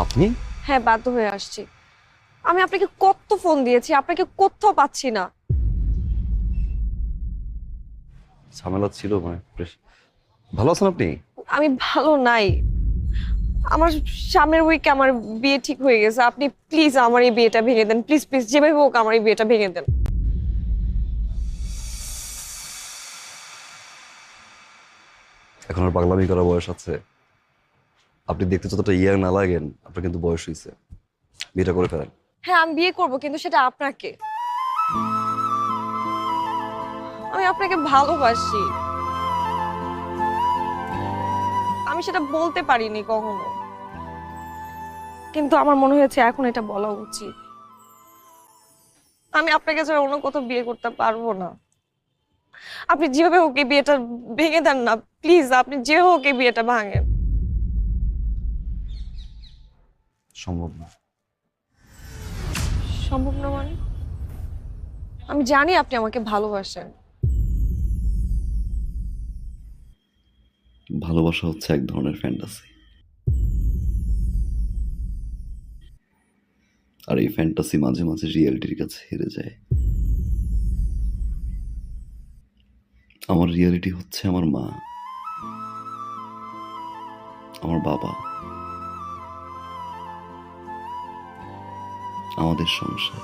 আপনি? হ্যাঁ, বাধ্য হয়ে আসছি। আমি আপনাকে কত ফোন দিয়েছি, আপনাকে কোথাও পাচ্ছি না। ঝামেলা ছিল মানে ভালো আছেন আপনি? আমি ভালো নাই। আমার সামনের উইকে আমার বিয়ে ঠিক হয়ে গেছে। আপনি প্লিজ আমার এই বিয়েটা ভেঙে দেন, প্লিজ প্লিজ, যেভাবে হোক আমার এই বিয়েটা ভেঙে দেন। এখন আর পাগলামি করার বয়স আছে? আপনি দেখতে যতটা ইয়াং না লাগেন, আপনার কিন্তু বয়স হয়েছে। বিয়েটা করে ফেলেন। হ্যাঁ, আমি বিয়ে করব, কিন্তু সেটা আপনাকে। আমি আপনাকে ভালোবাসি। আমি সেটা বলতে পারিনি কখনো, কিন্তু আমার মনে হয়েছে এখন এটা বলা উচিত। আমি আপনাকে ছাড়া অন্য কোথাও বিয়ে করতে পারবো না। আপনি যেভাবে হোক এই বিয়েটা ভেঙে দেন না, প্লিজ। আপনি যে হোক এই বিয়েটা ভাঙেন। সম্ভব না। সম্ভব না মানে? আমি জানি আপনি আমাকে ভালোবাসেন। ভালোবাসা হচ্ছে এক ধরনের ফ্যান্টাসি, আর এই ফ্যান্টাসি মাঝে মাঝে রিয়েলিটির কাছে হেরে যায়। আমার রিয়েলিটি হচ্ছে আমার মা, আমার বাবা, আমাদের সংসার।